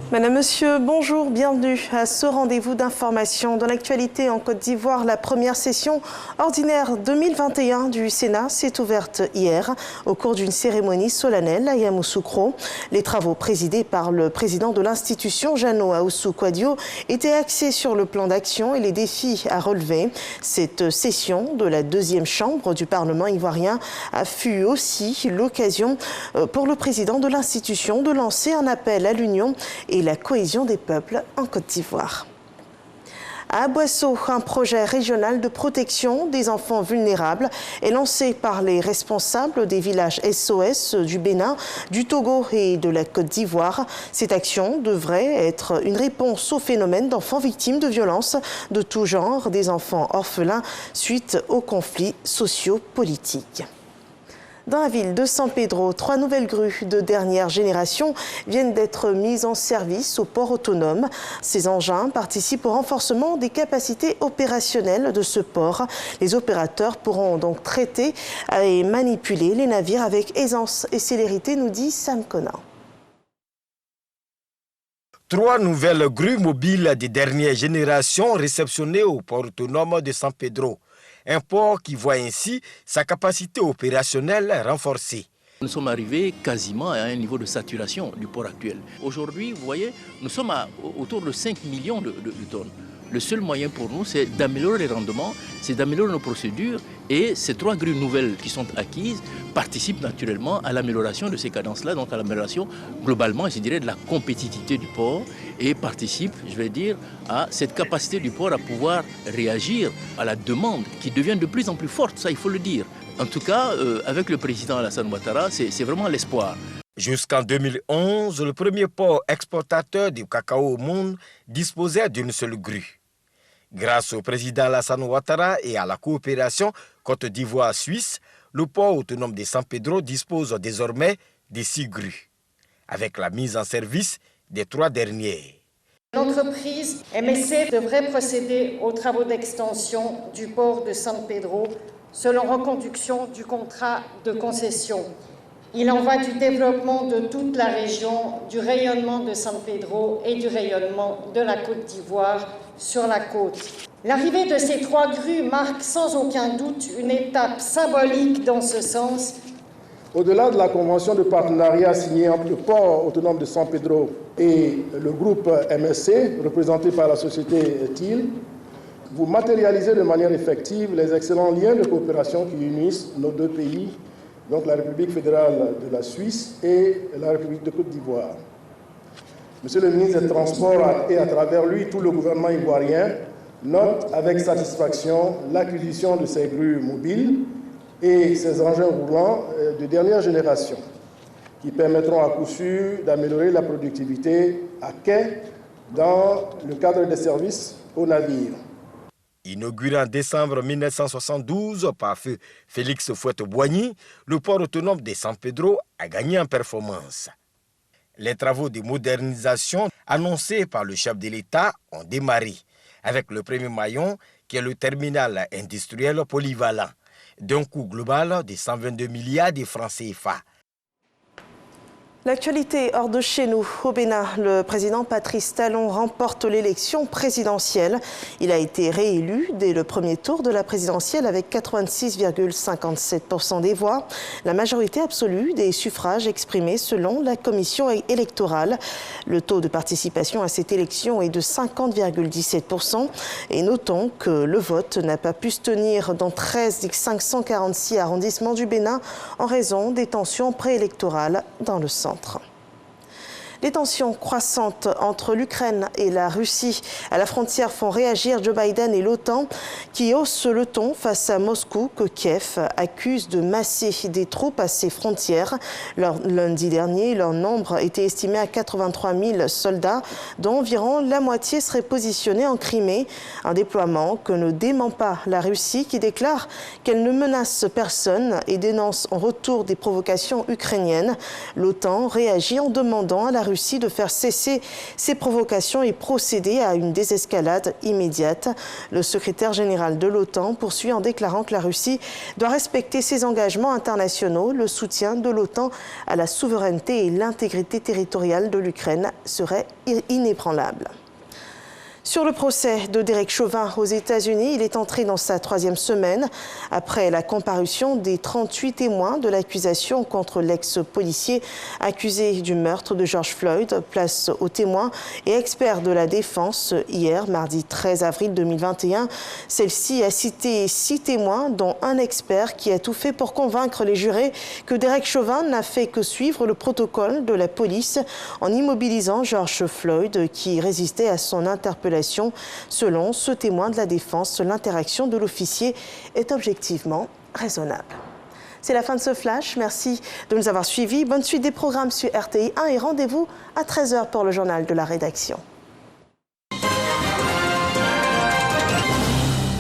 Madame, Monsieur, bonjour, bienvenue à ce rendez-vous d'information. Dans l'actualité en Côte d'Ivoire, la première session ordinaire 2021 du Sénat s'est ouverte hier au cours d'une cérémonie solennelle à Yamoussoukro. Les travaux présidés par le président de l'institution, Jeannot Ahoussou-Kouadio, étaient axés sur le plan d'action et les défis à relever. Cette session de la deuxième chambre du Parlement ivoirien fut aussi l'occasion pour le président de l'institution de lancer un appel à l'union et la cohésion des peuples en Côte d'Ivoire. À Boisseau, un projet régional de protection des enfants vulnérables est lancé par les responsables des villages SOS du Bénin, du Togo et de la Côte d'Ivoire. Cette action devrait être une réponse au phénomène d'enfants victimes de violences de tout genre, des enfants orphelins suite aux conflits sociaux-politiques. Dans la ville de San Pedro, 3 nouvelles grues de dernière génération viennent d'être mises en service au port autonome. Ces engins participent au renforcement des capacités opérationnelles de ce port. Les opérateurs pourront donc traiter et manipuler les navires avec aisance et célérité, nous dit Sam Kona. 3 nouvelles grues mobiles de dernière génération réceptionnées au port autonome de San Pedro. Un port qui voit ainsi sa capacité opérationnelle renforcée. Nous sommes arrivés quasiment à un niveau de saturation du port actuel. Aujourd'hui, vous voyez, nous sommes autour de 5 millions de tonnes. Le seul moyen pour nous, c'est d'améliorer les rendements, c'est d'améliorer nos procédures. Et ces 3 grues nouvelles qui sont acquises participent naturellement à l'amélioration de ces cadences-là, donc à l'amélioration globalement, je dirais, de la compétitivité du port et participent, je vais dire, à cette capacité du port à pouvoir réagir à la demande qui devient de plus en plus forte, ça il faut le dire. En tout cas, avec le président Alassane Ouattara, c'est vraiment l'espoir. Jusqu'en 2011, le premier port exportateur du cacao au monde disposait d'une seule grue. Grâce au président Alassane Ouattara et à la coopération Côte d'Ivoire-Suisse, le port autonome de San Pedro dispose désormais de 6 grues, avec la mise en service des 3 dernières. L'entreprise MSC devrait procéder aux travaux d'extension du port de San Pedro selon reconduction du contrat de concession. Il en va du développement de toute la région, du rayonnement de San Pedro et du rayonnement de la Côte d'Ivoire sur la côte. L'arrivée de ces 3 grues marque sans aucun doute une étape symbolique dans ce sens. Au-delà de la convention de partenariat signée entre le port autonome de San Pedro et le groupe MSC, représenté par la société TIL, vous matérialisez de manière effective les excellents liens de coopération qui unissent nos 2 pays, donc la République fédérale de la Suisse et la République de Côte d'Ivoire. Monsieur le ministre des Transports et à travers lui tout le gouvernement ivoirien note avec satisfaction l'acquisition de ces grues mobiles et ces engins roulants de dernière génération qui permettront à coup sûr d'améliorer la productivité à quai dans le cadre des services aux navires. Inauguré en décembre 1972 par feu Félix Houphouët-Boigny, le port autonome de San Pedro a gagné en performance. Les travaux de modernisation annoncés par le chef de l'État ont démarré, avec le premier maillon qui est le terminal industriel polyvalent, d'un coût global de 122 milliards de francs CFA. L'actualité hors de chez nous, au Bénin, le président Patrice Talon remporte l'élection présidentielle. Il a été réélu dès le premier tour de la présidentielle avec 86,57% des voix. La majorité absolue des suffrages exprimés selon la commission électorale. Le taux de participation à cette élection est de 50,17%. Et notons que le vote n'a pas pu se tenir dans 13 des 546 arrondissements du Bénin en raison des tensions préélectorales dans le centre. Les tensions croissantes entre l'Ukraine et la Russie à la frontière font réagir Joe Biden et l'OTAN qui haussent le ton face à Moscou que Kiev accuse de masser des troupes à ses frontières. Lundi dernier, leur nombre était estimé à 83 000 soldats, dont environ la moitié seraient positionnés en Crimée. Un déploiement que ne dément pas la Russie qui déclare qu'elle ne menace personne et dénonce en retour des provocations ukrainiennes. L'OTAN réagit en demandant à la Russie de faire cesser ses provocations et procéder à une désescalade immédiate. Le secrétaire général de l'OTAN poursuit en déclarant que la Russie doit respecter ses engagements internationaux. Le soutien de l'OTAN à la souveraineté et l'intégrité territoriale de l'Ukraine serait inébranlable. Sur le procès de Derek Chauvin aux États-Unis, il est entré dans sa 3e semaine après la comparution des 38 témoins de l'accusation contre l'ex-policier accusé du meurtre de George Floyd. Place aux témoins et experts de la défense hier, mardi 13 avril 2021. Celle-ci a cité 6 témoins, dont un expert qui a tout fait pour convaincre les jurés que Derek Chauvin n'a fait que suivre le protocole de la police en immobilisant George Floyd qui résistait à son interpellation. Selon ce témoin de la défense, l'interaction de l'officier est objectivement raisonnable. C'est la fin de ce flash. Merci de nous avoir suivis. Bonne suite des programmes sur RTI 1 et rendez-vous à 13h pour le journal de la rédaction.